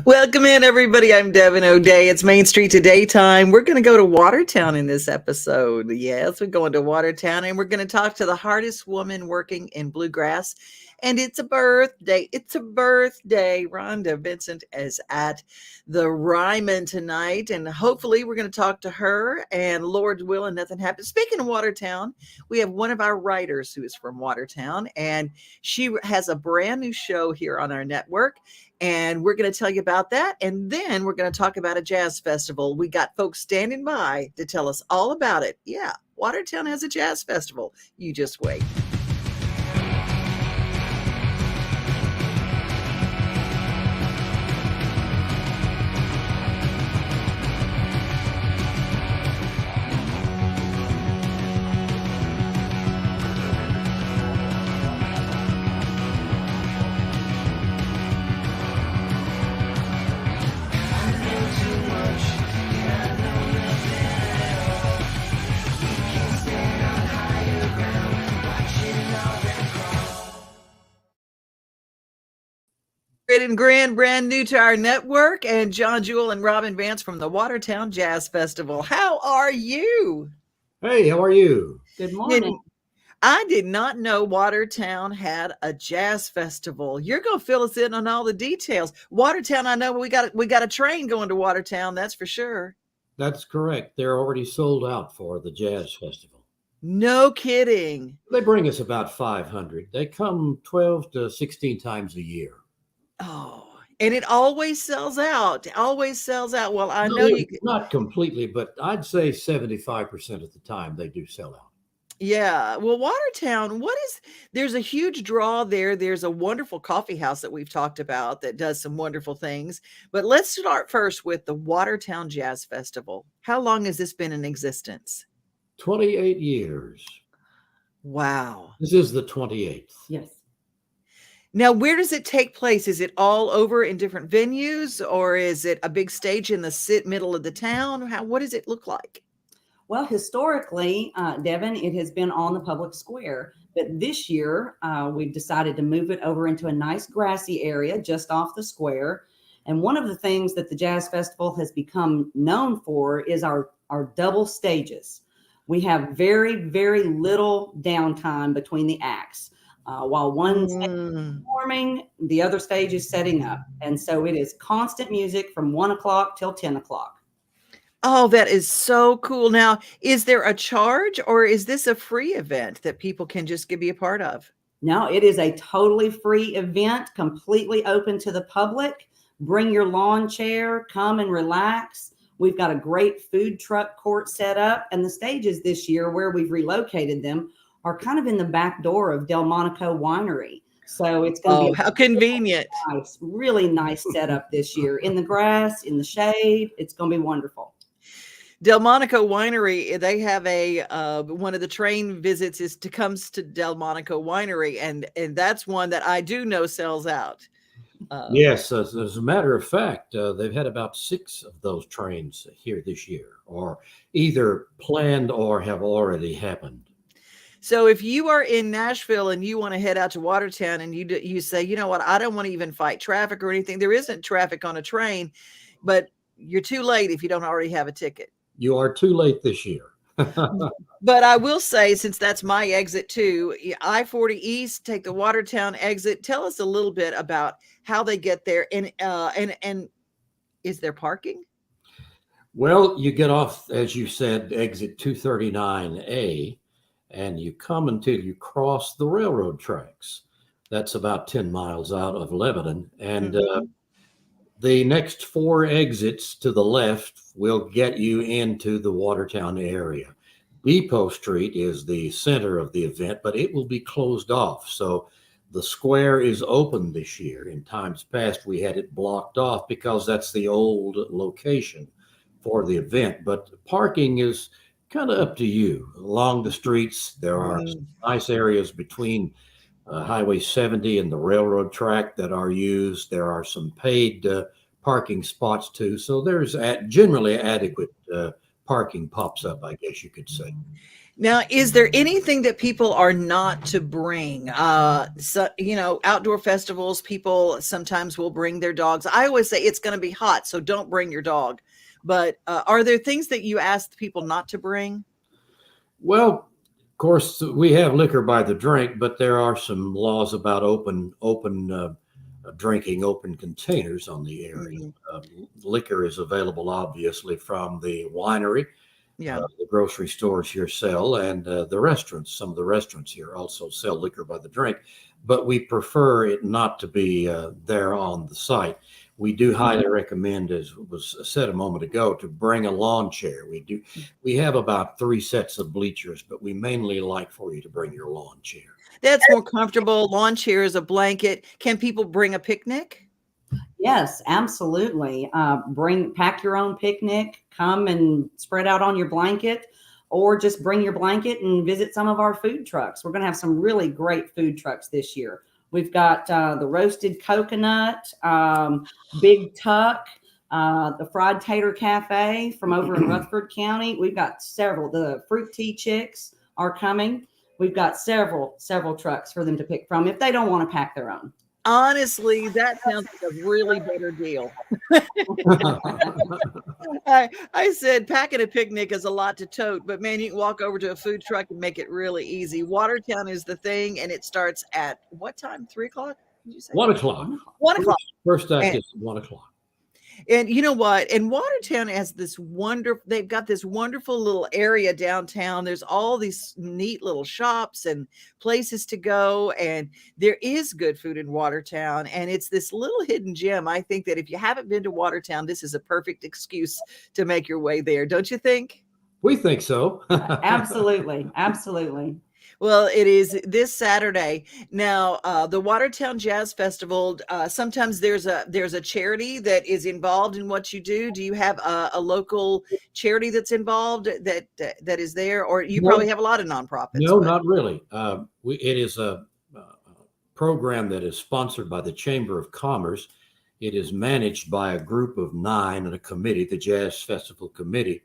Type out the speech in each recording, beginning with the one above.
Welcome in, everybody. I'm Devin O'Day. It's Main Street Today time. We're going to go to Watertown in this episode. Yes, we're going to Watertown, and we're going to talk to the hardest woman working in bluegrass. And it's a birthday. It's a birthday. Rhonda Vincent is at the Ryman tonight, and hopefully we're going to talk to her, and Lord willing, nothing happens. Speaking of Watertown, we have one of our writers who is from Watertown, and she has a brand new show here on our network. And we're going to tell you about that. And then we're going to talk about a jazz festival. We got folks standing by to tell us all about it. Yeah, Watertown has a jazz festival. You just wait. And brand new to our network, and John Jewell and Robin Vance from the Watertown Jazz Festival. How are you? Hey, how are you? Good morning. I did not know Watertown had a jazz festival. You're going to fill us in on all the details. Watertown, I know we got a train going to Watertown, that's for sure. That's correct. They're already sold out for the jazz festival. No kidding. They bring us about 500. They come 12 to 16 times a year. Oh, and it always sells out. Always sells out. Well, I know you not completely, but I'd say 75% of the time they do sell out. Yeah. Well, Watertown, there's a huge draw there. There's a wonderful coffee house that we've talked about that does some wonderful things. But let's start first with the Watertown Jazz Festival. How long has this been in existence? 28 years. Wow. This is the 28th. Yes. Now, where does it take place? Is it all over in different venues, or is it a big stage in the middle of the town? What does it look like? Well, historically, Devin, it has been on the public square. But this year, we've decided to move it over into a nice grassy area just off the square. And one of the things that the Jazz Festival has become known for is our double stages. We have very, very little downtime between the acts. While one stage is performing, the other stage is setting up. And so it is constant music from 1 o'clock till 10 o'clock. Oh, that is so cool. Now, is there a charge, or is this a free event that people can just be a part of? No, it is a totally free event, completely open to the public. Bring your lawn chair, come and relax. We've got a great food truck court set up, and the stages this year, where we've relocated them, are kind of in the back door of Delmonico Winery. So it's going to be how convenient. Really nice setup this year, in the grass, in the shade. It's going to be wonderful. Delmonico Winery, they have one of the train visits comes to Delmonico Winery, and that's one that I do know sells out. Yes, as a matter of fact, they've had about 6 of those trains here this year, or either planned or have already happened. So if you are in Nashville and you want to head out to Watertown, and you say, you know what, I don't want to even fight traffic or anything. There isn't traffic on a train, but you're too late if you don't already have a ticket. You are too late this year. But I will say, since that's my exit too, I-40 East, take the Watertown exit. Tell us a little bit about how they get there, and is there parking? Well, you get off, as you said, exit 239A, and you come until you cross the railroad tracks. That's about 10 miles out of Lebanon, and the next 4 exits to the left will get you into the Watertown area. Depot Street is the center of the event, but it will be closed off. So the square is open this year. In times past, we had it blocked off because that's the old location for the event. But parking is Kind of up to you. Along the streets, there are Mm. nice areas between Highway 70 and the railroad track that are used. There are some paid parking spots too. So there's generally adequate parking pops up, I guess you could say. Now, is there anything that people are not to bring? So, outdoor festivals, people sometimes will bring their dogs. I always say it's going to be hot, so don't bring your dog. But are there things that you ask people not to bring? Well, of course, we have liquor by the drink, but there are some laws about open drinking, open containers on the area. Mhm. Liquor is available, obviously, from the winery. Yeah. The grocery stores here sell, and the restaurants. Some of the restaurants here also sell liquor by the drink, but we prefer it not to be there on the site. We do highly recommend, as was said a moment ago, to bring a lawn chair. We have about 3 sets of bleachers, but we mainly like for you to bring your lawn chair. That's more comfortable. Lawn chairs, a blanket. Can people bring a picnic? Yes, absolutely. Pack your own picnic, come and spread out on your blanket, or just bring your blanket and visit some of our food trucks. We're going to have some really great food trucks this year. We've got the roasted coconut, Big Tuck, the Fried Tater Cafe from over in Rutherford County. We've got several. The Fruit Tea Chicks are coming. We've got several trucks for them to pick from if they don't want to pack their own. Honestly, that sounds like a really better deal. I said packing a picnic is a lot to tote, but man, you can walk over to a food truck and make it really easy. Watertown is the thing, and it starts at what time? 3 o'clock? Did you say 1 o'clock. 1 o'clock? First act is 1 o'clock. And you know what? And Watertown has they've got this wonderful little area downtown. There's all these neat little shops and places to go. And there is good food in Watertown. And it's this little hidden gem. I think that if you haven't been to Watertown, this is a perfect excuse to make your way there. Don't you think? We think so. Absolutely. Absolutely. Well, it is this Saturday. Now, the Watertown Jazz Festival, sometimes there's a charity that is involved in what you do. Do you have a local charity that's involved that is there? Or you probably have a lot of nonprofits. No, not really. It is a program that is sponsored by the Chamber of Commerce. It is managed by a group of 9 and a committee, the Jazz Festival Committee.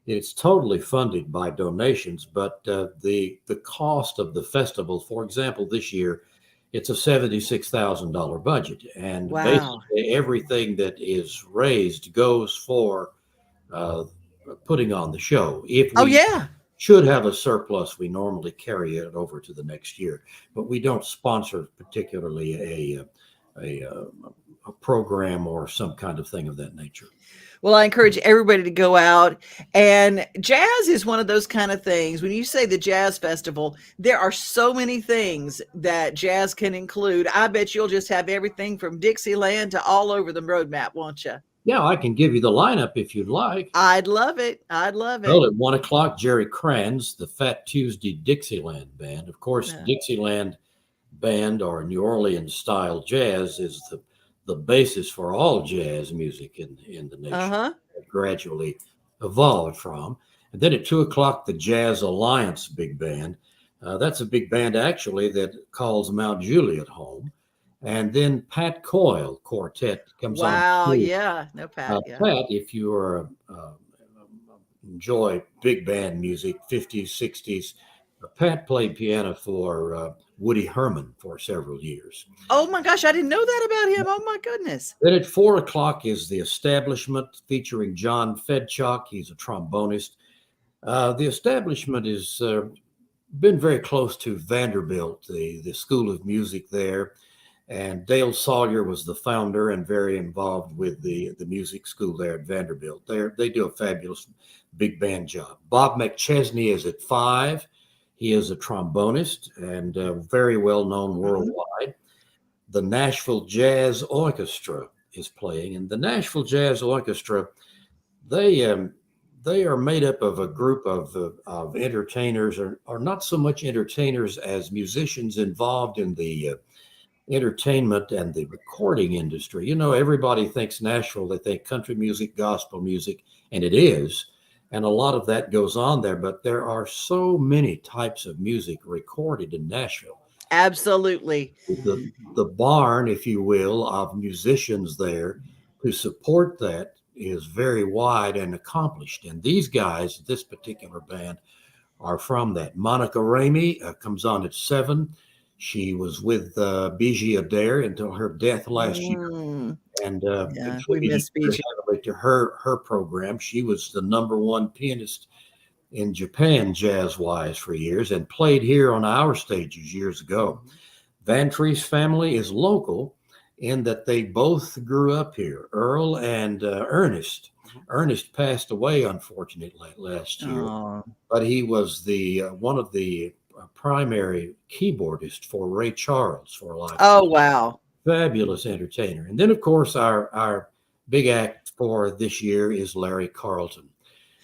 It's totally funded by donations, but the cost of the festival, for example, this year, it's a $76,000 budget, and basically everything that is raised goes for putting on the show. If we should have a surplus, we normally carry it over to the next year, but we don't sponsor particularly a program or some kind of thing of that nature. Well, I encourage everybody to go out, and jazz is one of those kind of things. When you say the Jazz Festival, there are so many things that jazz can include. I bet you'll just have everything from Dixieland to all over the roadmap, won't you? Yeah, I can give you the lineup if you'd like. I'd love it. I'd love it. Well, at 1 o'clock, Jerry Kranz, the Fat Tuesday Dixieland Band. Of course, Dixieland Band or New Orleans style jazz is the basis for all jazz music in the nation. Gradually evolved from. And then at 2 o'clock, the Jazz Alliance Big Band. That's a big band actually that calls Mount Juliet home. And then Pat Coyle Quartet comes on. Wow, yeah. No, Pat. Pat, if you are enjoy big band music, 50s, 60s, Pat played piano for Woody Herman for several years. Oh my gosh, I didn't know that about him. Oh my goodness. Then at 4 o'clock is The Establishment featuring John Fedchuk. He's a trombonist. The Establishment has been very close to Vanderbilt, the School of Music there. And Dale Sawyer was the founder and very involved with the music school there at Vanderbilt. They do a fabulous big band job. Bob McChesney is at 5. He is a trombonist and very well known worldwide. The Nashville Jazz Orchestra is playing, and the Nashville Jazz Orchestra, they are made up of a group of entertainers, or not so much entertainers as musicians involved in the entertainment and the recording industry. You know, everybody thinks Nashville, they think country music, gospel music, and it is. And a lot of that goes on there, but there are so many types of music recorded in Nashville. Absolutely. The barn, if you will, of musicians there to support that is very wide and accomplished. And these guys, this particular band, are from that. Monica Ramey comes on at 7. She was with Bijie Adair until her death last year, and Yeah, we contributed miss very Bijie. heavily to her program. She was the #1 pianist in Japan, jazz-wise, for years, and played here on our stages years ago. Vantrie's family is local in that they both grew up here. Earl and Ernest. Ernest passed away, unfortunately, last year, Oh, but he was the one of the primary keyboardists for Ray Charles for a lifetime. oh wow. Fabulous entertainer. And then, of course, our big act for this year is Larry Carlton.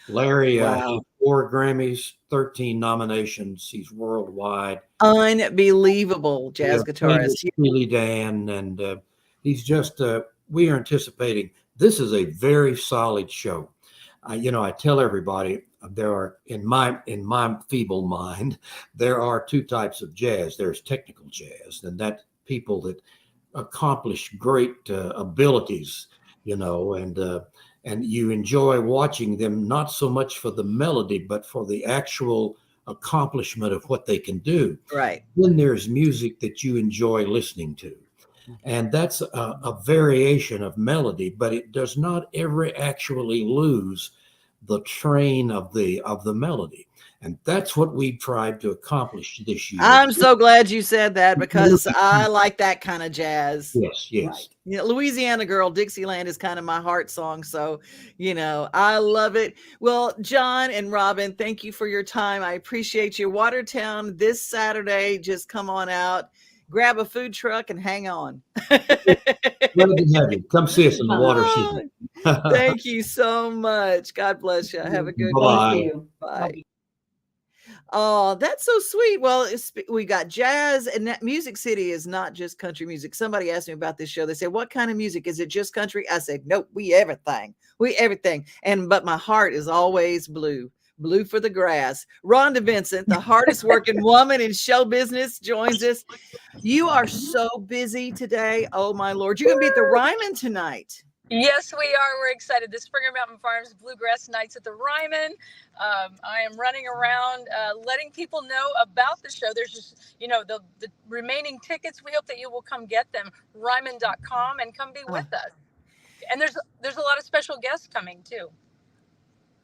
Larry has Wow. 4 Grammys, 13 nominations. He's worldwide. Unbelievable jazz guitarist. Steely Dan, and he's just. We are anticipating this is a very solid show. I tell everybody there are in my feeble mind there are 2 types of jazz. There's technical jazz, and that people that accomplish great abilities, and you enjoy watching them not so much for the melody but for the actual accomplishment of what they can do. Right. Then there's music that you enjoy listening to, and that's a variation of melody, but it does not ever actually lose the train of the melody. And that's what we tried to accomplish this year. I'm so glad you said that because I like that kind of jazz. Yes. Right. Louisiana Girl, Dixieland is kind of my heart song. So, I love it. Well, John and Robin, thank you for your time. I appreciate you. Watertown this Saturday. Just come on out, grab a food truck and hang on. Glad to have you. Come see us in the water season. Thank you so much. God bless you. Have a good Bye. Bye. Oh, that's so sweet. Well, we got jazz, and that Music City is not just country music. Somebody asked me about this show. They said, "What kind of music is it? Just country?" I said, "Nope, we everything. But my heart is always blue for the grass." Rhonda Vincent, the hardest working woman in show business, joins us. You are so busy today. Oh my Lord, you're gonna be at the Ryman tonight. Yes, we are. We're excited. The Springer Mountain Farms Bluegrass Nights at the Ryman. I am running around letting people know about the show. There's just, the remaining tickets. We hope that you will come get them. Ryman.com and come be with us. And there's a lot of special guests coming too.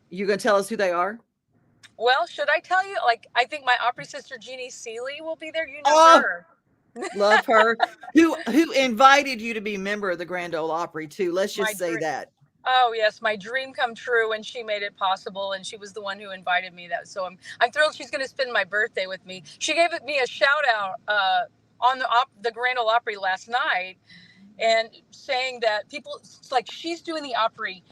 You gonna tell us who they are? Well, should I tell you? I think my Opry sister Jeannie Seeley will be there. You know her. Love her. Who invited you to be a member of the Grand Ole Opry too? Let's just say that. Oh yes, my dream come true, and she made it possible, and she was the one who invited me. So I'm thrilled she's going to spend my birthday with me. She gave me a shout out on the Grand Ole Opry last night, and saying that people, she's doing the Opry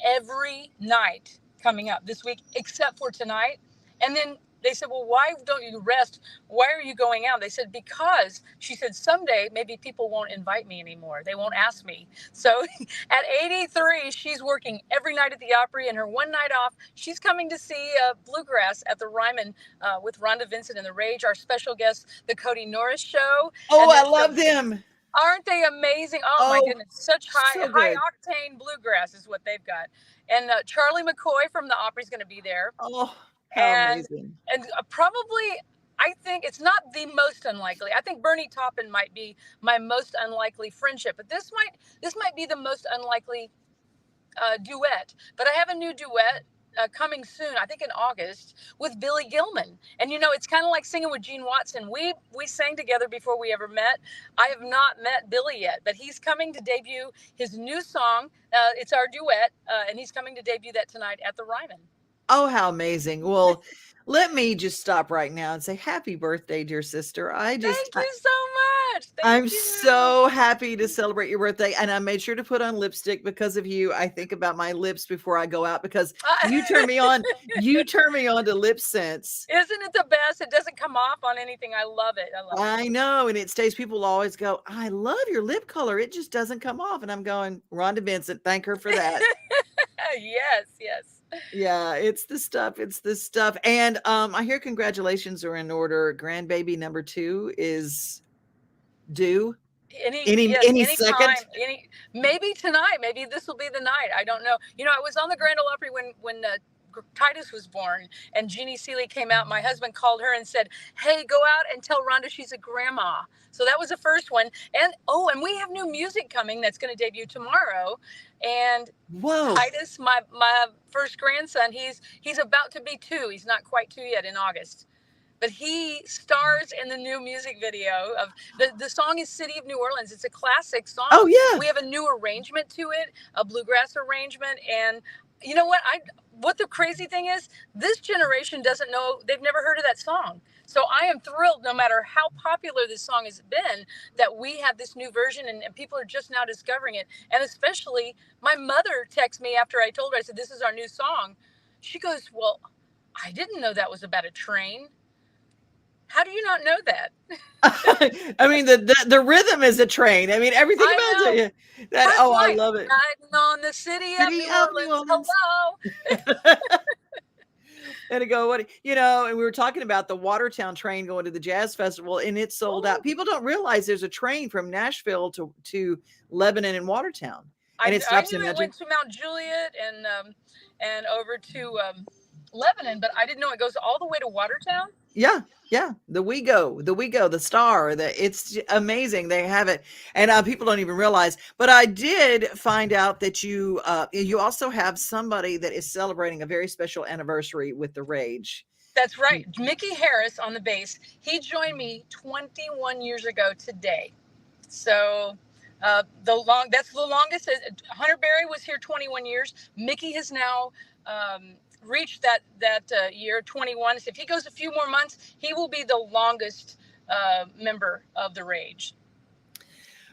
every night coming up this week except for tonight. And then they said, "Well, why don't you rest? Why are you going out?" They said, "Because," she said, "someday maybe people won't invite me anymore. They won't ask me." So at 83, she's working every night at the Opry, and her one night off, she's coming to see bluegrass at the Ryman with Rhonda Vincent and the Rage, our special guest, the Cody Norris Show. Oh, I love them. Aren't they amazing? Oh my goodness, such high octane bluegrass is what they've got. And Charlie McCoy from the Opry is going to be there. Oh, how amazing. And probably, I think it's not the most unlikely. I think Bernie Taupin might be my most unlikely friendship, but this might be the most unlikely duet. But I have a new duet coming soon, I think in August, with Billy Gilman. And it's kind of like singing with Gene Watson. We sang together before we ever met. I have not met Billy yet, but he's coming to debut his new song. It's our duet, and he's coming to debut that tonight at the Ryman. Oh, how amazing. Well, let me just stop right now and say happy birthday, dear sister. Thank you so much. I'm so happy to celebrate your birthday. And I made sure to put on lipstick because of you. I think about my lips before I go out because you turn me on. You turn me on to Lip Sense. Isn't it the best? It doesn't come off on anything. I love it. I know. And it stays. People always go, "I love your lip color. It just doesn't come off." And I'm going, Rhonda Vincent, thank her for that. Yes. Yeah, it's the stuff. It's the stuff. And I hear congratulations are in order. Grandbaby number 2 is due any second. Anytime, maybe tonight, maybe this will be the night. I don't know. I was on the Grand Ole Opry when Titus was born, and Jeannie Seeley came out. My husband called her and said, "Hey, go out and tell Rhonda she's a grandma." So that was the first one. And we have new music coming that's going to debut tomorrow. And Whoa. Titus, my first grandson, he's about to be 2. He's not quite 2 yet in August. But he stars in the new music video of the song is City of New Orleans. It's a classic song. Oh, yeah. We have a new arrangement to it, a bluegrass arrangement. And you know what the crazy thing is, this generation doesn't know, they've never heard of that song. So I am thrilled, no matter how popular this song has been, that we have this new version and people are just now discovering it. And especially my mother texted me after I told her, I said, "This is our new song." She goes, "Well, I didn't know that was about a train." How do you not know that? I mean, the rhythm is a train. I mean, everything about it. That's I love it. Riding on the city of New Orleans. Hello. And to go, and we were talking about the Watertown train going to the jazz festival, and it's sold out. People don't realize there's a train from Nashville to Lebanon and Watertown, and it stops in It went to Mount Juliet and over to Lebanon, but I didn't know it goes all the way to Watertown. Yeah. The WeGo, the Star, it's amazing. They have it. And people don't even realize, but I did find out that you also have somebody that is celebrating a very special anniversary with the Rage. That's right. Mickey Harris on the bass. He joined me 21 years ago today. So that's the longest. Hunter Berry was here 21 years. Mickey has now reached that year 21. So if he goes a few more months, he will be the longest member of the Rage.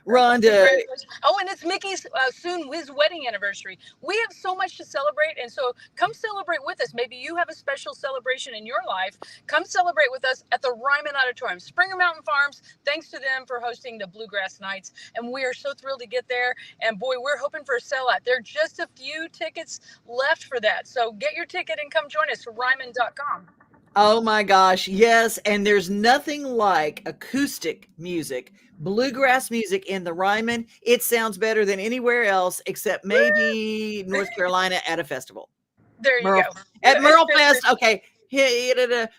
Rhonda. And it's Mickey's soon his wedding anniversary. We have so much to celebrate, and so come celebrate with us. Maybe you have a special celebration in your life. Come celebrate with us at the Ryman Auditorium, Springer Mountain Farms. Thanks to them for hosting the Bluegrass Nights, and we are so thrilled to get there. And boy, we're hoping for a sellout. There are just a few tickets left for that, so get your ticket and come join us. Ryman.com. Oh my gosh, yes. And there's nothing like acoustic music, bluegrass music in the Ryman. It sounds better than anywhere else except maybe North Carolina at a festival. There you go. At Merle Fest, okay.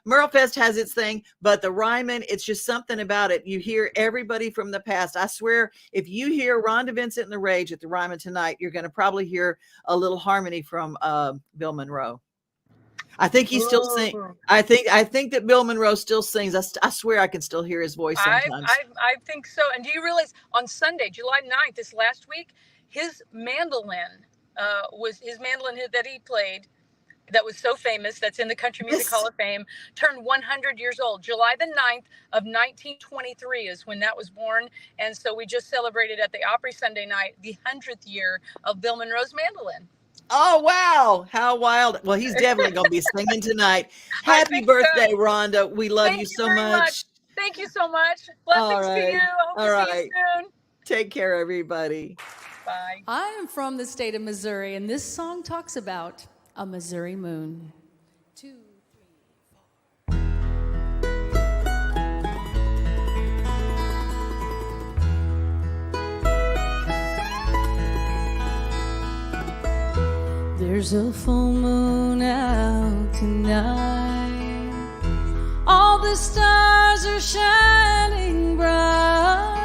Merle Fest has its thing, but the Ryman, it's just something about it. You hear everybody from the past. I swear, if you hear Rhonda Vincent and the Rage at the Ryman tonight, you're going to probably hear a little harmony from Bill Monroe. I think he still sings. I think that Bill Monroe still sings. I swear I can still hear his voice sometimes. I think so. And do you realize on Sunday, July 9th, this last week, his mandolin was his mandolin that he played that was so famous, that's in the Country Music Hall of Fame, turned 100 years old. July the 9th of 1923 is when that was born. And so we just celebrated at the Opry Sunday night, the 100th year of Bill Monroe's mandolin. Oh, wow. How wild. Well, he's definitely going to be singing tonight. Happy birthday, so. Rhonda. We love you so much. Thank you so much. Blessings to you. I hope to see you soon. Take care, everybody. Bye. I am from the state of Missouri, and this song talks about a Missouri moon. 2, 3, 4. There's a full moon out tonight. All the stars are shining bright,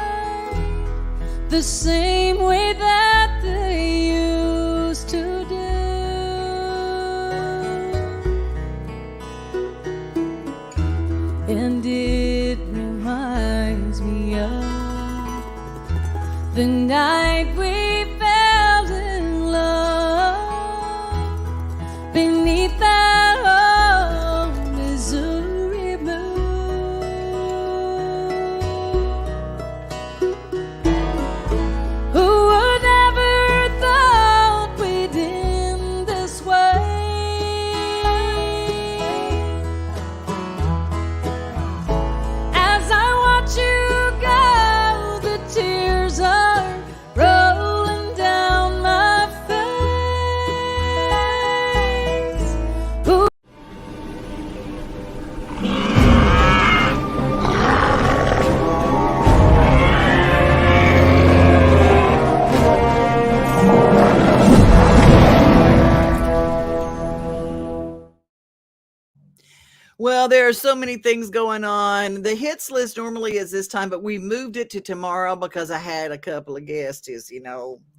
the same way that they used to do. And it reminds me of the night we fell in love beneath that old Missouri moon. Who would ever thought we'd end this way? As I watch you go, the tears are rolling are so many things going on. The hits list normally is this time, but we moved it to tomorrow because I had a couple of guests,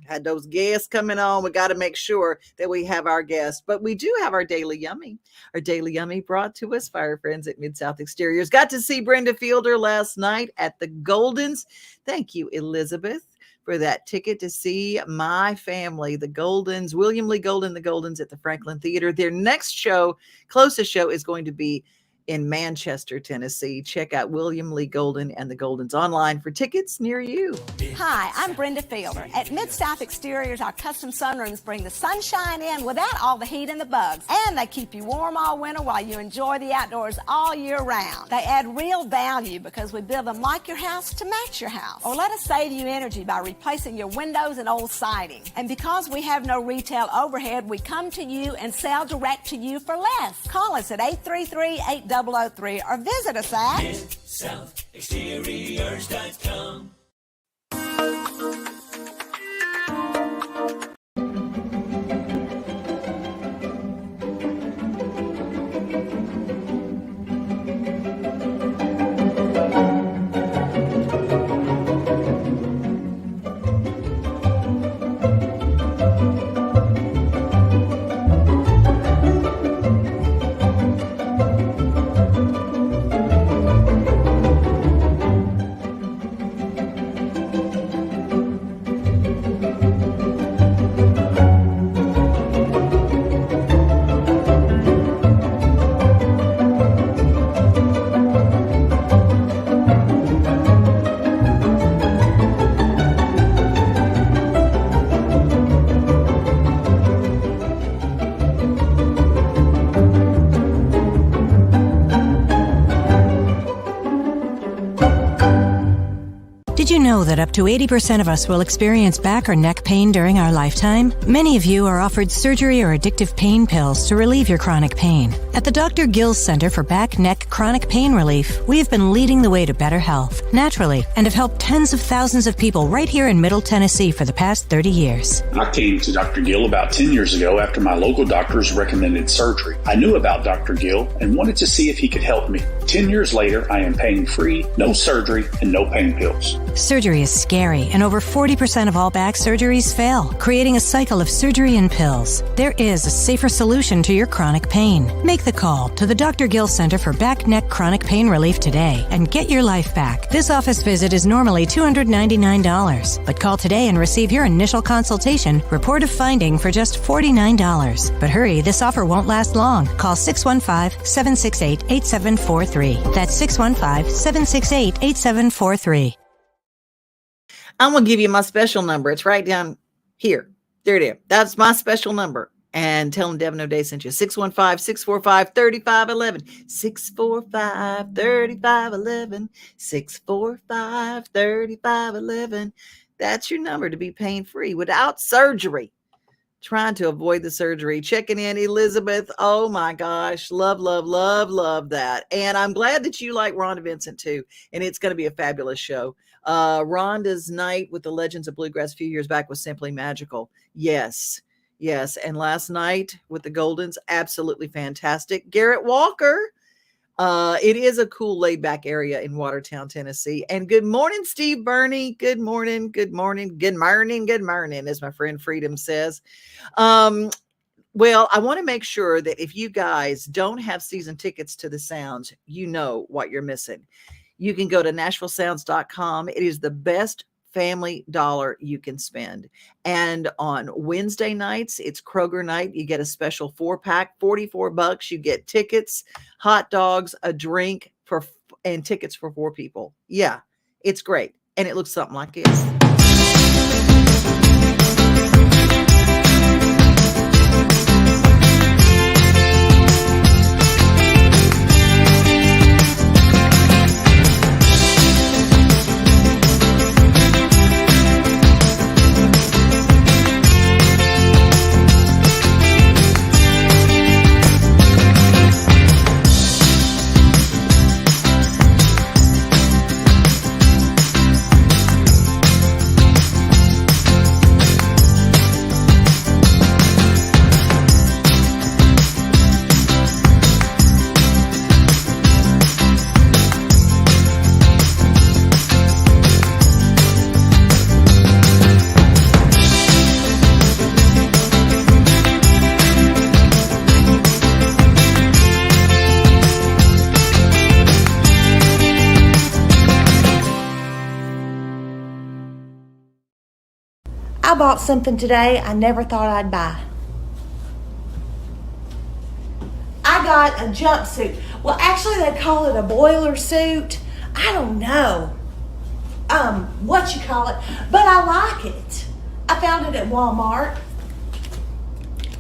had those guests coming on. We got to make sure that we have our guests, but we do have our Daily Yummy. Our Daily Yummy brought to us by our friends at Mid-South Exteriors. Got to see Brenda Fielder last night at the Goldens. Thank you, Elizabeth, for that ticket to see my family, the Goldens, William Lee Golden, the Goldens at the Franklin Theater. Their next show, closest show, is going to be in Manchester, Tennessee. Check out William Lee Golden and the Goldens online for tickets near you. Hi, I'm Brenda Fielder. At Mid-South Exteriors, our custom sunrooms bring the sunshine in without all the heat and the bugs. And they keep you warm all winter while you enjoy the outdoors all year round. They add real value because we build them like your house to match your house. Or let us save you energy by replacing your windows and old siding. And because we have no retail overhead, we come to you and sell direct to you for less. Call us at 833-8003 or visit us at MidSouthExteriors.com. Did you know that up to 80% of us will experience back or neck pain during our lifetime? Many of you are offered surgery or addictive pain pills to relieve your chronic pain. At the Dr. Gill's Center for Back, Neck, Chronic Pain Relief, we have been leading the way to better health, naturally, and have helped tens of thousands of people right here in Middle Tennessee for the past 30 years. I came to Dr. Gill about 10 years ago after my local doctors recommended surgery. I knew about Dr. Gill and wanted to see if he could help me. 10 years later, I am pain-free, no surgery, and no pain pills. Surgery is scary, and over 40% of all back surgeries fail, creating a cycle of surgery and pills. There is a safer solution to your chronic pain. Make the call to the Dr. Gill Center for Back, Neck, Chronic Pain Relief today and get your life back. This office visit is normally $299, but call today and receive your initial consultation, report of finding for just $49. But hurry, this offer won't last long. Call 615-768-8743. That's 615-768-8743. I'm going to give you my special number. It's right down here. There it is. That's my special number. And tell them Devin O'Day sent you. 615-645-3511. 645-3511. 645-3511. That's your number to be pain-free without surgery. Trying to avoid the surgery. Checking in, Elizabeth. Oh my gosh. Love, love, love, love that. And I'm glad that you like Rhonda Vincent too. And it's going to be a fabulous show. Rhonda's night with the Legends of Bluegrass a few years back was simply magical. Yes. Yes. And last night with the Goldens, absolutely fantastic. Garrett Walker. It is a cool laid back area in Watertown, Tennessee. And good morning, Steve Burney. Good morning. Good morning. Good morning. Good morning, as my friend Freedom says. Well, I want to make sure that if you guys don't have season tickets to the Sounds, you know what you're missing. You can go to NashvilleSounds.com. It is the best family dollar you can spend. And on Wednesday nights, it's Kroger night. You get a special 4-pack, $44. You get tickets, hot dogs, a drink and tickets for 4 people. Yeah, it's great. And it looks something like this. I bought something today I never thought I'd buy. I got a jumpsuit. Well, actually, they call it a boiler suit. I don't know what you call it, but I like it. I found it at Walmart.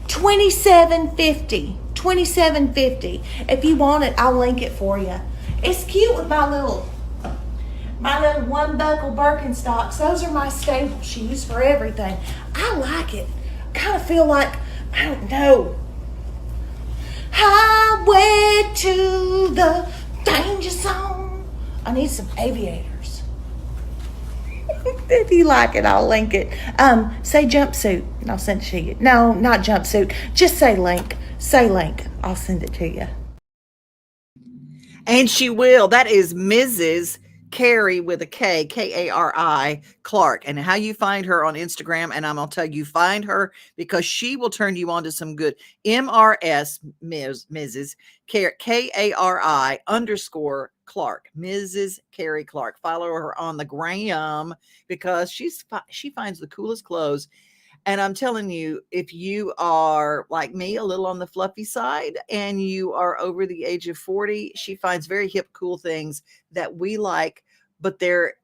$27.50. If you want it, I'll link it for you. It's cute with my little one buckle Birkenstocks. Those are my staple shoes for everything. I like it. Kind of feel like, I don't know, highway to the danger zone. I need some aviators. If you like it, I'll link it. Say jumpsuit and I'll send it to you. No, not jumpsuit. Just say link. Say link. I'll send it to you. And she will. That is Mrs. Carrie with a K, Kari Clark. And how you find her on Instagram, and I'm going to tell you, find her because she will turn you on to some good MRS, Mrs. Kari_Clark, Mrs. Carrie Clark. Follow her on the gram because she finds the coolest clothes. And I'm telling you, if you are like me, a little on the fluffy side, and you are over the age of 40, she finds very hip, cool things that we like, but they're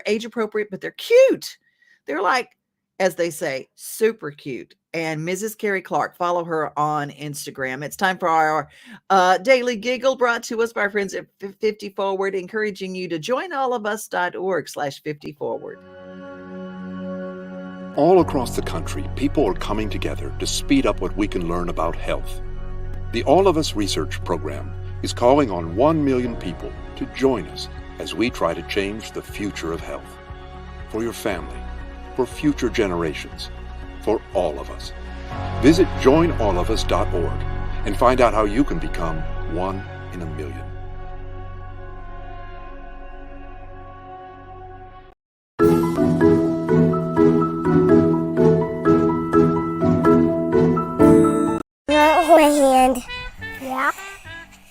age appropriate, but they're cute. They're like, as they say, super cute. And Mrs. Carrie Clark, follow her on Instagram. It's time for our daily giggle brought to us by our friends at 50 Forward, encouraging you to join allofus.org/50forward. All across the country, people are coming together to speed up what we can learn about health. The All of Us Research Program is calling on 1 million people to join us as we try to change the future of health. For your family, for future generations, for all of us. Visit joinallofus.org and find out how you can become 1 in a million. My hand. Yeah.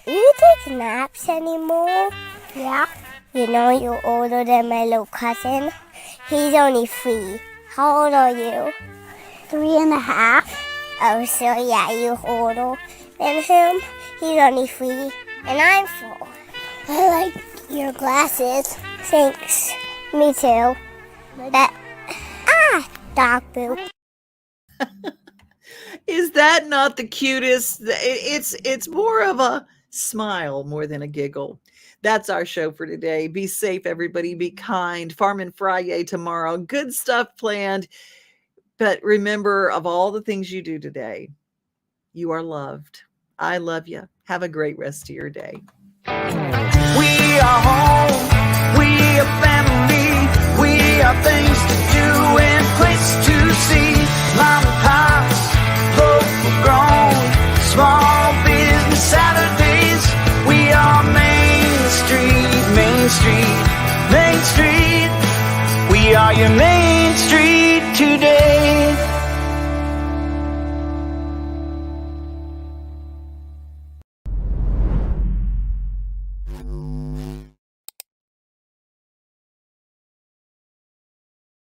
Do you take naps anymore? Yeah. You know you're older than my little cousin. He's only 3. How old are you? 3.5. Oh, so yeah, you're older than him. He's only 3, and I'm 4. I like your glasses. Thanks. Me too. Dog poop. Is that not the cutest? It's more of a smile more than a giggle. That's our show for today. Be safe, everybody. Be kind. Farmin' Friday tomorrow. Good stuff planned. But remember, of all the things you do today, you are loved. I love you. Have a great rest of your day. We are home. We are family. We are things to do and place to see. Mom and pops, both grown. Small business Saturdays. We are Main Street, Main Street, Main Street. We are your Main Street today.